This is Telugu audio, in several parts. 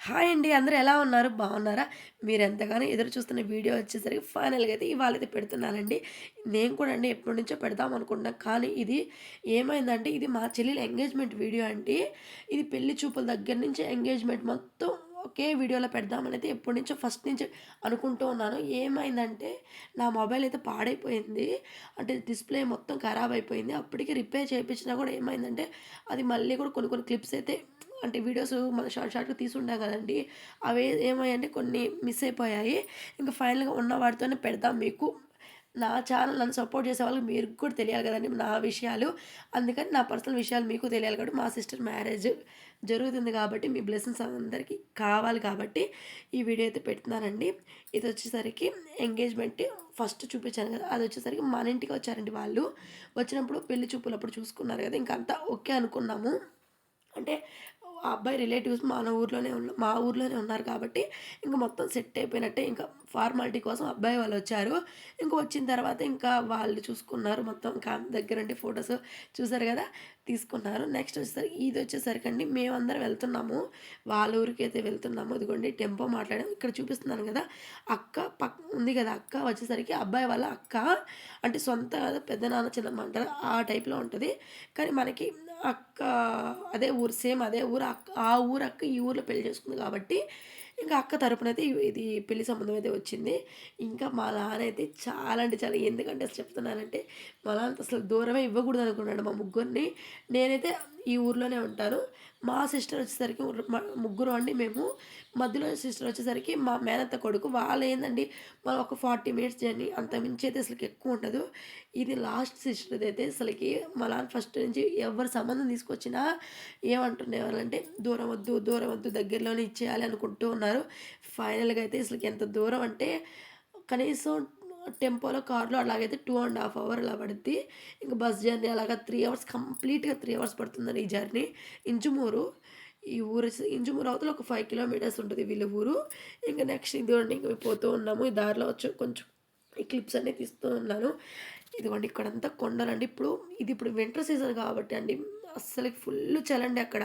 హాయ్ అండి. అందరూ ఎలా ఉన్నారు? బాగున్నారా? మీరెంతగానో ఎదురు చూస్తున్న వీడియో వచ్చేసరికి ఫైనల్‌గా అయితే ఇవాళైతే పెడుతున్నానండి. నేను కూడా అండి ఎప్పటినుంచో పెడదాం అనుకున్నా. కానీ ఇది ఏమైందంటే ఇది మా చెల్లెలి ఎంగేజ్‌మెంట్ వీడియో అండి. ఇది పెళ్లి చూపుల దగ్గర నుంచి ఎంగేజ్‌మెంట్ మొత్తం ఒకే వీడియోలో పెడదామనైతే ఎప్పటినుంచో ఫస్ట్ నుంచి అనుకుంటూ ఉన్నాను. ఏమైందంటే నా మొబైల్ అయితే పాడైపోయింది. అంటే డిస్‌ప్లే మొత్తం ఖరాబ్ అయిపోయింది. అప్పటికి రిపేర్ చేపించినా కూడా ఏమైందంటే అది మళ్ళీ కూడా కొన్ని కొన్ని క్లిప్స్ అయితే అంటే వీడియోస్ మనం షార్ట్‌గా తీసుంటాం గదండీ! అవి ఏమయ్యాయంటే కొన్ని మిస్ అయిపోయాయి. ఇంక ఫైనల్‌గా ఉన్న వాటితోనే పెడదాం మీకు. నా ఛానల్ నన్ను సపోర్ట్ చేసే వాళ్ళకి మీకు కూడా తెలియాలి గదండీ నా విషయాలు. అందుకని నా పర్సనల్ విషయాలు మీకు తెలియాలి కాబట్టి మా సిస్టర్ మ్యారేజ్ జరుగుతుంది కాబట్టి మీ బ్లెస్సింగ్స్ అందరికీ కావాలి కాబట్టి ఈ వీడియో అయితే పెడుతున్నానండి. ఇదొచ్చేసరికి ఎంగేజ్‌మెంట్ ఫస్ట్ చూపించాను గదా! అదొచ్చేసరికి మన ఇంటికి వచ్చారండి వాళ్ళు. వచ్చినప్పుడు పెళ్లి చూపులప్పుడు చూసుకున్నారు గదా! ఇంక అంతా ఓకే అనుకున్నాము. అంటే ఆ అబ్బాయి రిలేటివ్స్ మా ఊర్లోనే ఉన్నారు కాబట్టి ఇంక మొత్తం సెట్ అయిపోయినట్టే. ఇంకా ఫార్మాలిటీ కోసం అబ్బాయి వాళ్ళొచ్చారు. ఇంక వచ్చిన తర్వాత ఇంకా వాళ్ళు చూసుకున్నారు మొత్తం. ఇంకా దగ్గరుండి ఫోటోస్ చూసారు గదా! తీసుకున్నారు. నెక్స్ట్ వచ్చేసరికి ఇదొచ్చేసరికండి మేమందరం వెళ్తున్నాము. వాళ్ళ ఊరికైతే వెళ్తున్నాము. ఇదిగోండి టెంపో మాట్లాడాం. ఇక్కడ చూపిస్తున్నాను గదా! అక్క ఉంది గదా! అక్క వచ్చేసరికి అబ్బాయి వాళ్ళ అక్క అంటే సొంత కాదు పెద్దనాన్న, చిన్నమ్మ అంటారు. ఆ టైప్‌లో ఉంటది. కానీ మనకి అక్క అదే ఊరు సేమ్ అదే ఊరు ఆ ఊరు అక్క ఈ ఊర్లో పెళ్లి చేసుకుంది కాబట్టి ఇంకా అక్క తరపునైతే ఇది పెళ్లి సంబంధం అయితే వచ్చింది. ఇంకా మా నాన్న అయితే చాలా అంటే చాలా ఎందుకంటే అసలు చెప్తున్నానంటే మా నాన్న అసలు దూరమే ఇవ్వకూడదు అనుకున్నాడు మా ముగ్గురిని. నేనైతే ఈ ఊర్లోనే ఉంటాను. మా సిస్టర్ వచ్చేసరికి ముగ్గురు అండి మేము. మధ్యలో సిస్టర్ వచ్చేసరికి మా మేనత్త కొడుకు. వాళ్ళేందండి ఒక 40 మినిట్స్ జర్నీ అంతకు మించి అయితే అసలకి ఎక్కువ ఉండదు. ఇది లాస్ట్ సిస్టర్‌దైతే అసలకి మా నాన్న ఫస్ట్ నుంచి ఎవరు సంబంధం తీసుకొచ్చినా ఏమంటునేవాళ్ళంటే దూరం వద్దు, దూరం వద్దు దగ్గరలోనే ఇచ్చేయాలి అనుకుంటూ ఉన్నారు. ఫైనల్‌గా అయితే అసలకి ఎంత దూరం అంటే కనీసం టెంపోలో, కార్‌లో అలాగైతే 2½ అవర్ అలా పడుద్ది. ఇంక బస్ జర్నీ అలాగా 3 అవర్స్ కంప్లీట్‌గా 3 అవర్స్ పడుతుందండి ఈ జర్నీ. ఇంజుమూరు. ఈ ఇంజుమూరు అవతల ఒక 5 కిలోమీటర్స్ ఉంటది వీళ్ళ ఊరు. ఇంక నెక్స్ట్ ఇదిగోండి ఇంక మేము పోతూ ఉన్నాము. ఈ దారిలో వచ్చి కొంచెం ఈ క్లిప్స్ అన్నీ తీస్తూ ఉన్నాను. ఇదిగోండి ఇక్కడంతా కొండలండి. ఇప్పుడు వింటర్ సీజన్ కాబట్టి అండి అస్సలకి ఫుల్లు చలండి అక్కడ.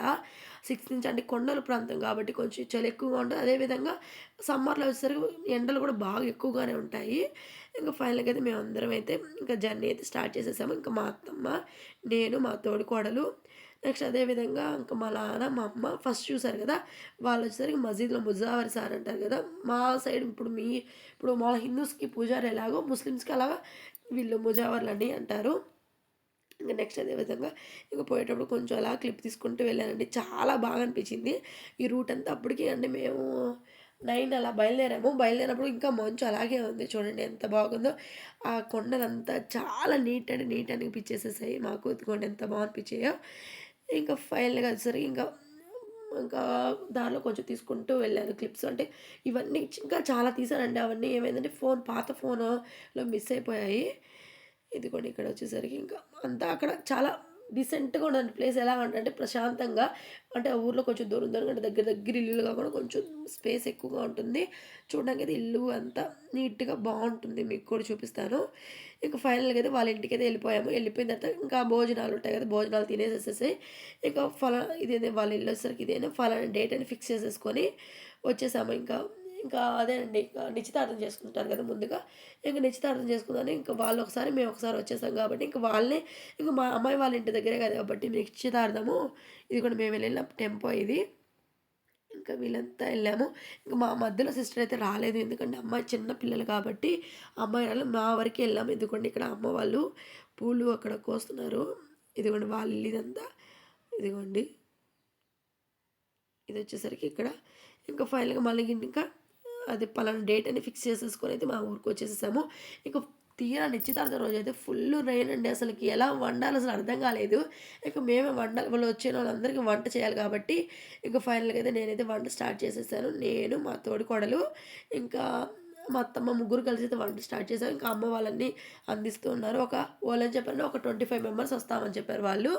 6 నుంచి అంటే కొండల ప్రాంతం కాబట్టి కొంచెం చలి ఎక్కువగా ఉంటది. అదేవిధంగా సమ్మర్‌లో వచ్చేసరికి ఎండలు కూడా బాగా ఎక్కువగానే ఉంటాయి. ఇంక ఫైనల్‌గా అయితే మేమందరం అయితే ఇంకా జర్నీ అయితే స్టార్ట్ చేసేసాము. ఇంకా మా అత్తమ్మ, నేను, మా తోడికోడలు నెక్స్ట్ అదే విధంగా ఇంక మా నాన్న, మా అమ్మ ఫస్ట్ చూసారు గదా! వాళ్ళొచ్చేసరికి మసీద్‌లో ముజావర్ సార్ అంటారు గదా! మా సైడ్ ఇప్పుడు మా హిందూస్‌కి పూజారి ఎలాగో ముస్లిమ్స్‌కి అలాగా వీళ్ళు ముజావర్లని అంటారు. ఇంక నెక్స్ట్ అదే విధంగా ఇంక పోయేటప్పుడు కొంచెం అలా క్లిప్ తీసుకుంటూ వెళ్ళానండి. చాలా బాగా అనిపించింది. ఈ రూట్ అంతా అప్పటికి అంటే మేము 9 అలా బయలుదేరాము. బయలుదేరినప్పుడు ఇంకా మంచు అలాగే ఉంది. చూడండి ఎంత బాగుందో. ఆ కొండలంతా చాలా నీట్ అంటే నీట్ అనిపించేసేసాయి మాకు. ఇదిగోండి ఎంత అనిపించాయో. ఇంకా ఫైనల్‌గా వచ్చేసరికి ఇంకా దారిలో కొంచెం తీసుకుంటూ వెళ్ళాను క్లిప్స్. అంటే ఇవన్నీ ఇంకా చాలా తీశానండి. అవన్నీ ఏమైందంటే పాత ఫోనులో మిస్ అయిపోయాయి. ఇదిగోండి ఇక్కడొచ్చేసరికి ఇంకా అంతా అక్కడ చాలా డీసెంట్‌గా ఉంటదండి ప్లేస్. ఎలాగంటే ప్రశాంతంగా అంటే ఆ ఊర్లో కొంచెం దూరం దూరంగా అంటే దగ్గర దగ్గర ఇల్లులు కాకుండా కొంచెం స్పేస్ ఎక్కువగా ఉంటుంది. చూడడానికైతే ఇల్లు అంతా నీట్‌గా బావుంటుంది. మీకు కూడా చూపిస్తాను. ఇంక ఫైనల్‌గా అయితే వాళ్ళ ఇంటికైతే వెళ్ళిపోయాము. వెళ్ళిపోయిన తర్వాత ఇంకా భోజనాలుంటాయి కదా! భోజనాలు తినేసేసేసి ఇక ఇదేదో వాళ్ళ ఇల్లొచ్చేసరికి ఇదేనా ఫలానా డేట్ అని ఫిక్స్ చేసేసుకొని వచ్చేసాము ఇంకా. ఇంకా అదేనండి. ఇంకా నిశ్చితార్థం చేసుకుంటారు కదా! ముందుగా. ఇంక నిశ్చితార్థం చేసుకుందని ఇంక వాళ్ళొకసారి, మేమొకసారి వచ్చేసాం కాబట్టి ఇంక వాళ్ళనే ఇంక మా అమ్మాయి వాళ్ళ ఇంటి దగ్గరే కదా! కాబట్టి నిశ్చితార్థము ఇది కూడా మేమెళ్ళిన టెంపో ఇది. ఇంకా వీళ్ళంతా ఎళ్ళాము. ఇంక మా మధ్యలో సిస్టర్ అయితే రాలేదు. ఎందుకంటే అమ్మాయి చిన్న పిల్లలు కాబట్టి అమ్మాయి రాలేదు. మా వరకే ఎళ్ళాము. ఇదిగోండి ఇక్కడ అమ్మ వాళ్ళు పూలు అక్కడ కోస్తున్నారు. ఇదిగోండి వాళ్ళ ఇల్లు ఇదంతా. ఇదిగోండి. ఇదొచ్చేసరికి ఇక్కడ ఇంకా ఫైనల్‌గా మళ్ళీ ఇంకా అది పలానా డేట్ అని ఫిక్స్ చేసేసుకొని అయితే మా ఊరికొచ్చేసేసాము. ఇక తీరా నిశ్చితార్థం రోజైతే ఫుల్లు రైన్ అండి. అసలకి ఎలా వండాలో అసలు అర్థం కాలేదు. ఇక మేమే వండాలి. వచ్చినోళ్ళందరికీ వంట చేయాలి కాబట్టి ఇక ఫైనల్‌గా అయితే నేనైతే వంట స్టార్ట్ చేసేసాను. నేను, మా తోడికోడలు ఇంకా మా అత్తమ్మ ముగ్గురు కలిసి అయితే వంట స్టార్ట్ చేసాం. ఇంకా అమ్మ వాళ్ళన్నీ అందిస్తూ ఉన్నారు. వాళ్ళేం చెప్పారంటే ఒక 25 మెంబర్స్ వస్తామని చెప్పారు వాళ్ళు.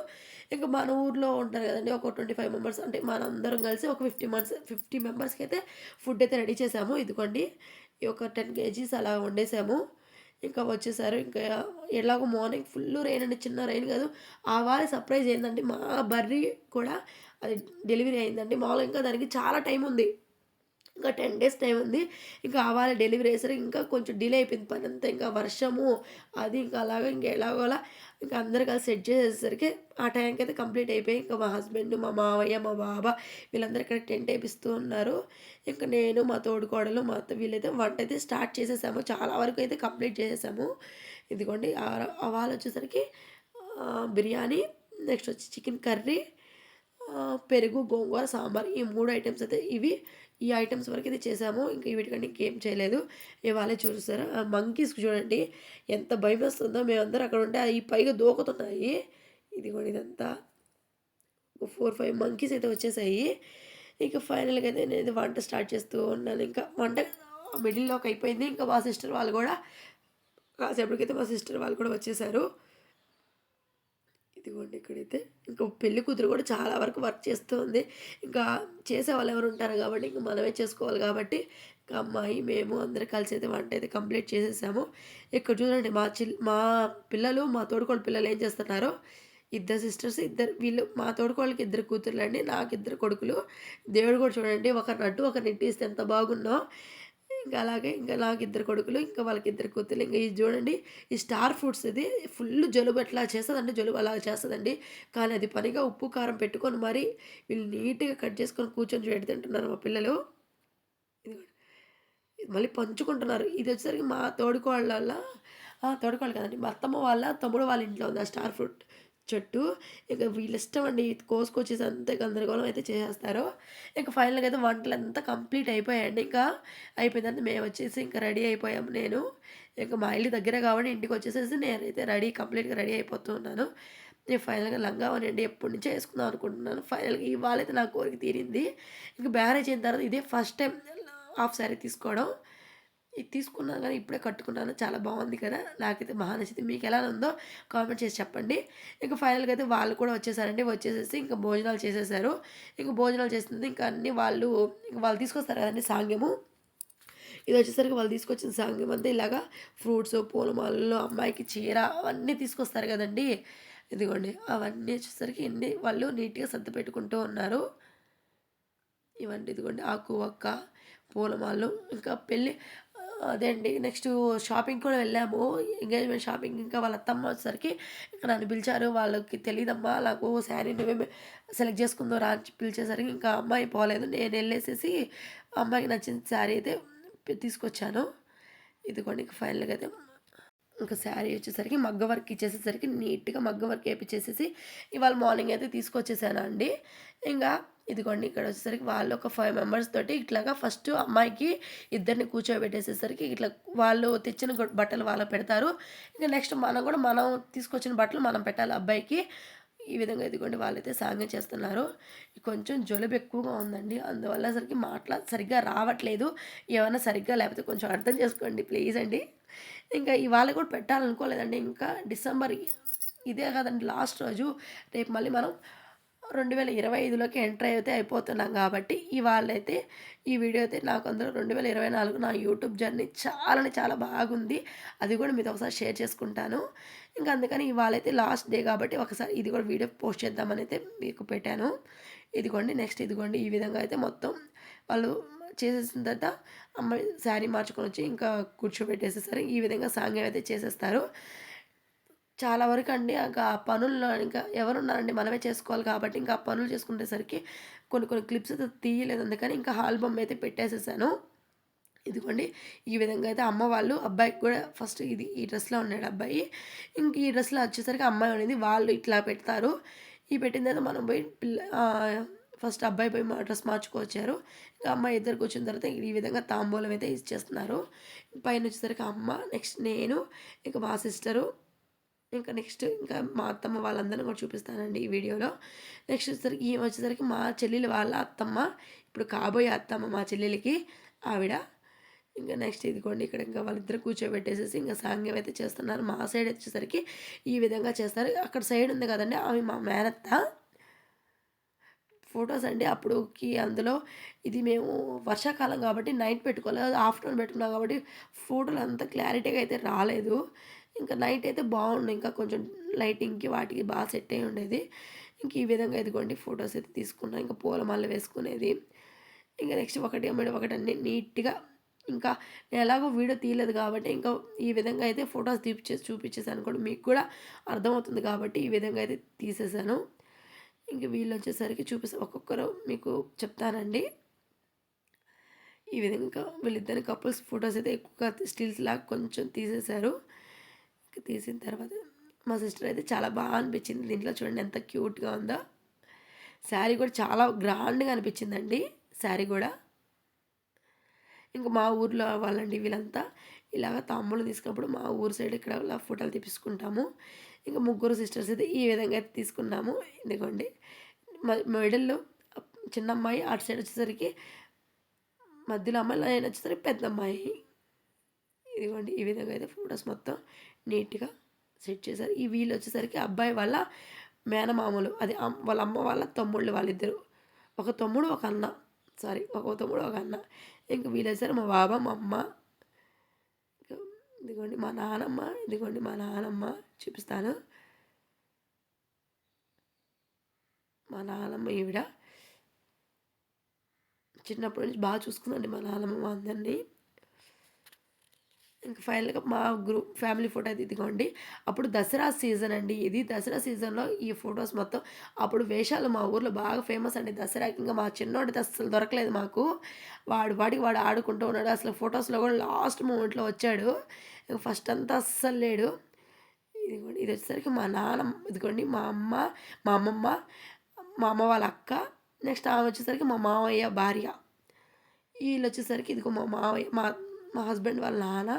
ఇంక మన ఊర్లో ఉంటారు గదండీ! ఒక 25 మెంబర్స్ అంటే మనందరం కలిసి ఒక 50 మెంబర్స్‌కైతే ఫుడ్ అయితే రెడీ చేసాము. ఇదిగోండి ఈ ఒక 10 కేజీస్ అలా వండేసాము. ఇంకా వచ్చేసారు. ఇంకా ఎలాగో మార్నింగ్ ఫుల్లు రెయిన్ అండి. చిన్న రెయిన్ కాదు. ఆ వారి సర్ప్రైజ్ ఏందంటే మా బర్రీ కూడా అది డెలివరీ అయిందండి. మామూలుగా ఇంకా దానికి చాలా టైం ఉంది. ఇంకా 10 డేస్ టైం ఉంది. ఇంకా ఆవాల డెలివరీ అయ్యేసరికి ఇంకా కొంచెం డిలే అయిపోయింది పనంతా. ఇంకా వర్షము అది ఇంకా అలాగా ఇంక ఎలాగోలా ఇంకా అందరూ కలిసి సెట్ చేసేసరికి ఆ టైంకైతే కంప్లీట్ అయిపోయి, ఇంకా మా హస్బెండ్, మా మావయ్య, మా బావ వీళ్ళందరూ ఇక్కడ టెంట్ ఏపిస్తూ ఉన్నారు. ఇంక నేను, మా తోడికోడలు, మా అత్త వీళ్ళైతే వంటైతే స్టార్ట్ చేసేసాము. చాలా వరకు అయితే కంప్లీట్ చేసేసాము. ఇదిగోండి అవాలొచ్చేసరికి బిర్యానీ, నెక్స్ట్ వచ్చి చికెన్ కర్రీ, పెరుగు, గోంగూర, సాంబార్ ఈ 3 ఐటెమ్స్ అయితే ఈ ఐటెమ్స్ వరకైతే చేసాము. ఇంక వీటికంటే ఇంకేం చేయలేదు. ఇవాళే చూసారా మంకీస్‌కి చూడండి ఎంత భయమేస్తుందో. మేమందరం అక్కడ ఉంటే అయి పైగా దూకుతున్నాయి. ఇదిగోండి ఇదంతా 4, 5 మంకీస్ అయితే వచ్చేసాయి. ఇక ఫైనల్‌గా అయితే నేనైతే వంట స్టార్ట్ చేస్తూ ఉన్నాను. ఇంకా వంట మిడిల్‌లోకి అయిపోయింది. ఇంకా మా సిస్టర్ వాళ్ళు కూడా కాసేపటికైతే మా సిస్టర్ వాళ్ళు కూడా వచ్చేసారు. ఇదిగోండి ఇక్కడైతే ఇంకా పెళ్లి కూతురు కూడా చాలా వరకు వర్క్ చేస్తూ ఉంది. ఇంకా చేసేవాళ్ళు ఎవరు ఉంటారు కాబట్టి ఇంక మనమే చేసుకోవాలి కాబట్టి ఇంకా అమ్మాయి, మేము అందరం కలిసి అయితే వంట అయితే కంప్లీట్ చేసేసాము. ఇక్కడ చూడండి మా పిల్లలు, మా తోడికోడలు పిల్లలు ఏం చేస్తున్నారో, ఇద్దరు సిస్టర్స్, వీళ్ళు మా తోడికోడలికి 2 కూతుర్లండి, నాకు 2 కొడుకులు. దేవుడు కూడా చూడండి ఒకరిని అడ్డు ఒకరిని ఇటు ఇస్తే ఎంత బాగున్నో. ఇంకా అలాగే ఇంకా నాకు 2 కొడుకులు, ఇంకా వాళ్ళకి 2 కూతుర్లు. ఇంక ఇది చూడండి ఈ స్టార్ ఫ్రూట్స్ ఇది ఫుల్ జలుబు ఎట్లా చేస్తదంటే జలుబు అలాగ చేస్తదండి. కానీ అది పనిగా ఉప్పు, కారం పెట్టుకొని మరి వీళ్ళు నీట్‌గా కట్ చేసుకొని కూర్చొని తింటున్నారు మా పిల్లలు. ఇదిగోండి. ఇది మళ్ళీ పంచుకుంటున్నారు. ఇదొచ్చేసరికి మా తోడికోడళ్ళోళ్ళ తోడికోడలు కాదండి. మా అత్తమ్మ వాళ్ళ తమ్ముడు వాళ్ళ ఇంట్లో ఉంది ఆ స్టార్ ఫ్రూట్ చెట్టు. ఇక వీళ్ళిష్టం అండి. ఇది కోసుకొచ్చేసి అంతే గందరగోళం అయితే చేసేస్తారు. ఇక ఫైనల్‌గా అయితే వంటలంతా కంప్లీట్ అయిపోయాయండి. ఇంకా అయిపోయిన తర్వాత మేమొచ్చేసి ఇంకా రెడీ అయిపోయాము నేను. ఇక మా ఇల్లు దగ్గరే కాబట్టి ఇంటికొచ్చేసేసి నేనైతే కంప్లీట్‌గా రెడీ అయిపోతూ ఉన్నాను. నేను ఫైనల్‌గా లంగా ఓణి అండి ఎప్పటినుంచో యేసుకుందాం అనుకుంటున్నాను. ఫైనల్‌గా ఇవాళైతే నా కోరిక తీరింది. ఇంక మ్యారేజ్ అయిన తర్వాత ఇదే ఫస్ట్ టైం హాఫ్ సారీ తీసుకోవడం. ఇది తీసుకున్నాను గానీ ఇప్పుడే కట్టుకున్నాను. చాలా బాగుంది కదా! నాకైతే బాగా నచ్చింది. మీకెలా ఉందో కామెంట్ చేసి చెప్పండి. ఇంక ఫైనల్‌గా అయితే వాళ్ళు కూడా వచ్చేసారండి. వచ్చేసేసి ఇంక భోజనాలు చేసేసారు. ఇంక భోజనాలు చేసింది ఇంక అన్నీ వాళ్ళు తీసుకొస్తారు కదండీ సాంగ్యము. ఇదొచ్చేసరికి వాళ్ళు తీసుకొచ్చిన సాంగ్యం అంతా ఇలాగా ఫ్రూట్సు, పూలమాలలు, అమ్మాయికి చీర అవన్నీ తీసుకొస్తారు కదండీ! ఇదిగోండి అవన్నీ వచ్చేసరికి వాళ్ళు నీట్‌గా సర్దిపెట్టుకుంటూ ఉన్నారు. ఇవండి ఇదిగోండి ఆకు, వక్క, పూలమాలలు ఇంకా అదే అండి. నెక్స్టు షాపింగ్‌కి కూడా వెళ్ళాము. ఎంగేజ్‌మెంట్ షాపింగ్ ఇంకా వాళ్ళ అత్తమ్మ వచ్చేసరికి ఇంక నన్ను పిలిచారు. వాళ్ళకి తెలీదమ్మా నాకు శారీ నువ్వే సెలెక్ట్ చేసుకుందువు రా అని పిలిచేసరికి ఇంకా అమ్మాయి పోలేదు. నేనెళ్ళేసేసి అమ్మాయికి నచ్చిన శారీ అయితే తీసుకొచ్చాను. ఇదిగోండి ఇంక ఫైనల్‌గా అయితే ఇంకా శారీ వచ్చేసరికి మగ్గ వర్క్ ఇచ్చేసేసరికి నీట్‌గా మగ్గ వర్క్ ఏపిచ్చేసేసి ఇవాళ మార్నింగ్ అయితే తీసుకొచ్చేసానండి. ఇంగా ఇదిగోండి ఇక్కడొచ్చేసరికి వాళ్ళు ఒక 5 మెంబర్స్ తోటి ఇట్లాగా ఫస్ట్ అమ్మాయికి ఇద్దరిని కూర్చోబెట్టేసేసరికి ఇట్లా వాళ్ళు తెచ్చిన బట్టలు వాళ్ళకి పెడతారు. ఇంక నెక్స్ట్ మనం తీసుకొచ్చిన బట్టలు మనం పెట్టాలి అబ్బాయికి. ఈ విధంగా ఇదిగోండి వాళ్ళైతే సాంగ్యం చేస్తున్నారు. కొంచెం జలుబు ఎక్కువగా ఉందండి. అందువల్ల సరిగ్గా రావట్లేదు. ఏమన్నా సరిగ్గా లేకపోతే కొంచెం అర్థం చేసుకోండి ప్లీజ్ అండి. ఇంకా ఇవాళ కూడా పెట్టాలనుకోలేదండి. ఇంకా డిసెంబర్ ఇదే కదండి లాస్ట్ రోజు. రేపు మళ్ళీ మనం 2025లోకి ఎంటర్ అయితే అయిపోతున్నాం కాబట్టి ఇవాళైతే ఈ వీడియో అయితే నాకు అందులో 2024 నా యూట్యూబ్ జర్నీ చాలా బాగుంది. అది కూడా మీతో ఒకసారి షేర్ చేసుకుంటాను. ఇంకా అందుకని ఇవాళైతే లాస్ట్ డే కాబట్టి ఒకసారి ఇది కూడా వీడియో పోస్ట్ చేద్దామని అయితే మీకు పెట్టాను. ఇదిగోండి నెక్స్ట్ ఇదిగోండి ఈ విధంగా అయితే మొత్తం వాళ్ళు చేసేసిన తర్వాత అమ్మాయి శారీ మార్చుకొనొచ్చి ఇంకా కూర్చోబెట్టేసేసరికి ఈ విధంగా సాంగ్యం అయితే చేసేస్తారు. చాలా వరకండి ఇంకా ఆ పనుల్లో ఇంకా ఎవరున్నారండి మనమే చేసుకోవాలి కాబట్టి ఇంకా ఆ పనులు చేసుకునేసరికి కొన్ని క్లిప్స్ అయితే తీయలేదు. అందుకని ఇంకా ఆల్బమ్ అయితే పెట్టేసేసాను. ఇదిగోండి ఈ విధంగా అయితే అమ్మ వాళ్ళు అబ్బాయికి కూడా ఫస్ట్ ఈ డ్రెస్‌లో ఉన్నాడు అబ్బాయి. ఇంక ఈ డ్రెస్‌లో వచ్చేసరికి అమ్మాయి ఉండింది. వాళ్ళు ఇట్లా పెడతారు. ఈ పెట్టిన తర్వాత మనం పోయి ఫస్ట్ అబ్బాయి పోయి డ్రెస్ మార్చుకొచ్చారు. ఇంకా అమ్మాయి ఇద్దరు కూర్చున్న తర్వాత ఈ విధంగా తాంబూలం అయితే ఇచ్చేస్తున్నారు. పైన వచ్చేసరికి అమ్మ, నెక్స్ట్ నేను, ఇంకా మా సిస్టరు, ఇంకా నెక్స్ట్ ఇంకా మా అత్తమ్మ వాళ్ళందరిని కూడా చూపిస్తానండి ఈ వీడియోలో. నెక్స్ట్ వచ్చేసరికి ఈమె వచ్చేసరికి మా చెల్లెలు వాళ్ళ అత్తమ్మ. ఇప్పుడు కాబోయే అత్తమ్మ మా చెల్లెలికి ఆవిడ. ఇంకా నెక్స్ట్ ఇదిగోండి ఇక్కడ ఇంకా వాళ్ళిద్దరు కూర్చోబెట్టేసేసి ఇంకా సాంగ్యం అయితే చేస్తున్నారు. మా సైడ్ వచ్చేసరికి ఈ విధంగా చేస్తారు. అక్కడ సైడ్ ఉంది కదండీ! ఆమె మా మేనత్త. ఫోటోస్ అండి అందులో ఇది మేము వర్షాకాలం కాబట్టి నైట్ పెట్టుకోలేదు. ఆఫ్టర్‌నూన్ పెట్టుకున్నాం కాబట్టి ఫోటోలు అంత క్లారిటీగా అయితే రాలేదు. ఇంకా నైట్ అయితే బాగుండు. ఇంకా కొంచెం లైటింగ్‌కి వాటికి బాగా సెట్ అయ్యి ఉండేది. ఇంక ఈ విధంగా ఇదిగోండి ఫోటోస్ అయితే తీసుకున్నా. ఇంకా పూలమాల వేసుకునేది. ఇంకా నెక్స్ట్ ఒకటి అమ్మడి ఒకటి అన్నీ నీట్గా ఇంకా నేను ఎలాగో వీడియో తీయలేదు కాబట్టి ఇంకా ఈ విధంగా అయితే ఫొటోస్ చూపించేసాను కూడా మీకు కూడా అర్థమవుతుంది కాబట్టి ఈ విధంగా అయితే తీసేసాను. ఇంక వీళ్ళు వచ్చేసరికి ఒక్కొక్కరు మీకు చెప్తానండి. ఈ విధంగా వీళ్ళిద్దరి కపుల్స్ ఫొటోస్ అయితే ఎక్కువగా స్టిల్స్ లాగా కొంచెం తీసేశారు. ఇంకా తీసిన తర్వాత మా సిస్టర్ అయితే చాలా బాగా అనిపించింది. దీంట్లో చూడండి ఎంత క్యూట్గా ఉందో. శారీ కూడా చాలా గ్రాండ్గా అనిపించిందండి శారీ కూడా. ఇంకా మా ఊర్లో వాళ్ళండి వీళ్ళంతా ఇలాగ తమ్ముళ్ళు తీసుకున్నప్పుడు మా ఊరు సైడ్ ఇక్కడ ఇలా ఫోటోలు తీపించుకుంటాము. ఇంకా ముగ్గురు సిస్టర్స్ అయితే ఈ విధంగా అయితే తీసుకున్నాము. ఇదిగోండి మిడిల్లో చిన్న అమ్మాయి అటు సైడ్ వచ్చేసరికి మధ్యలో అమ్మాయి, నేను వచ్చేసరికి పెద్ద అమ్మాయి. ఇదిగోండి ఈ విధంగా అయితే ఫొటోస్ మొత్తం నీట్గా సెట్ చేశారు. ఈ వీళ్ళు వచ్చేసరికి అబ్బాయి వాళ్ళ మేనమామలు, అది వాళ్ళ అమ్మ వాళ్ళ తమ్ముళ్ళు వాళ్ళిద్దరు. ఒక తమ్ముడు ఒక అన్న, ఒక తమ్ముడు ఒక అన్న. ఇంక వీళ్ళు వచ్చారు మా బాబా మా అమ్మ. ఇదిగోండి మా నానమ్మ, ఇదిగోండి మా నానమ్మ చూపిస్తాను. మా నానమ్మ ఈవిడ చిన్నప్పటి నుంచి బాగా చూసుకుందండి మా నానమ్మ అందరినీ. ఇంకా ఫైనల్గా మా ఫ్యామిలీ ఫోటో అయితే ఇదిగోండి. అప్పుడు దసరా సీజన్ అండి ఇది. దసరా సీజన్లో ఈ ఫొటోస్ మొత్తం అప్పుడు వేషాలు మా ఊర్లో బాగా ఫేమస్ అండి దసరాకి. ఇంకా మా చిన్నోడితే అస్సలు దొరకలేదు మాకు. వాడికి వాడు ఆడుకుంటూ ఉన్నాడు. అసలు ఫొటోస్లో కూడా లాస్ట్ మూమెంట్లో వచ్చాడు. ఫస్ట్ అంతా అస్సలు లేడు. ఇదిగోండి ఇది వచ్చేసరికి మా నాన్నమ్మ, ఇదిగోండి మా అమ్మ, మా అమ్మమ్మ, మా అమ్మ వాళ్ళ అక్క, నెక్స్ట్ ఆమె వచ్చేసరికి మా మామయ్య భార్య. వీళ్ళు వచ్చేసరికి ఇదిగో మా మామయ్య, మా హస్బెండ్ వాళ్ళ నాన్న.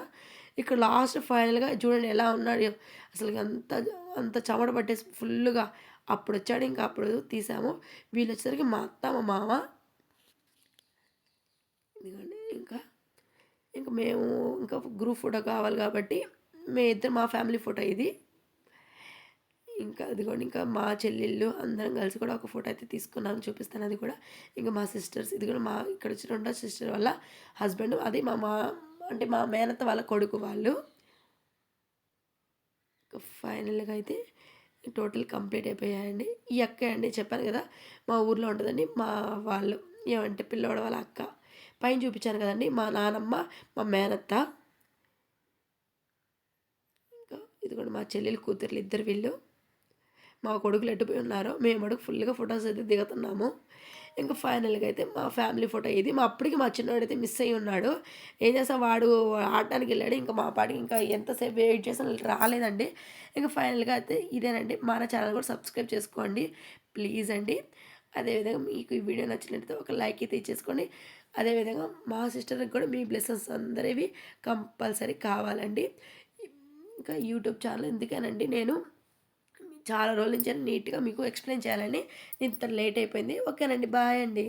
ఇక్కడ లాస్ట్ ఫైనల్గా చూడండి ఎలా ఉన్నాడు అసలు. అంత అంత చెమట పట్టేసి ఫుల్గా అప్పుడు వచ్చాడు. ఇంకా అప్పుడు తీసాము. వీళ్ళు వచ్చేసరికి మా అత్త మా మామ. ఇదిగోండి ఇంకా మేము ఇంకా గ్రూప్ ఫోటో కావాలి కాబట్టి మా ఫ్యామిలీ ఫోటో ఇది. ఇంకా అదిగోండి ఇంకా మా చెల్లెళ్ళు అందరం కలిసి కూడా ఒక ఫోటో అయితే తీసుకున్నాము, చూపిస్తాను అది కూడా. ఇంకా మా సిస్టర్స్, ఇది కూడా మా ఇక్కడ వచ్చిన రెండో సిస్టర్ వాళ్ళ హస్బెండ్, అది అంటే మా మేనత్త వాళ్ళ కొడుకు వాళ్ళు. ఫైనల్గా అయితే టోటల్ కంప్లీట్ అయిపోయాయండి. ఈ అక్క అండి చెప్పాను కదా మా ఊర్లో ఉంటుందండి. మా వాళ్ళు ఏమంటే పిల్లోడు వాళ్ళ అక్క. పైన చూపించాను కదండి మా నానమ్మ, మా మేనత్త. ఇంకా ఇది కూడా మా చెల్లెలు కూతుర్లు ఇద్దరు వీళ్ళు. మా కొడుకులు ఎట్టుపోయి ఉన్నారో మేము అడుగు ఫుల్గా ఫొటోస్ అయితే దిగుతున్నాము. ఇంకా ఫైనల్గా అయితే మా ఫ్యామిలీ ఫోటో ఇది. అప్పటికి మా చిన్నవాడు అయితే మిస్ అయ్యి ఉన్నాడు. ఏం చేస్తా, వాడు ఆడటానికి వెళ్ళాడు. ఇంకా మా పాటికి ఇంకా ఎంతసేపు వెయిట్ చేసినా రాలేదండి. ఇంకా ఫైనల్గా అయితే ఇదేనండి. మన ఛానల్ కూడా సబ్స్క్రైబ్ చేసుకోండి ప్లీజ్ అండి. అదేవిధంగా మీకు ఈ వీడియో నచ్చినట్లయితే ఒక లైక్ అయితే ఇచ్చేసుకోండి. అదేవిధంగా మా సిస్టర్కి కూడా మీ బ్లెస్సింగ్స్ అందరివి కంపల్సరీ కావాలండి. ఇంకా యూట్యూబ్ ఛానల్ ఎందుకేనండి నేను చాలా రోజుల నుంచి నీట్గా మీకు ఎక్స్ప్లెయిన్ చేయాలని ఇంత లేట్ అయిపోయింది. ఓకేనండి, బాయ్ అండి.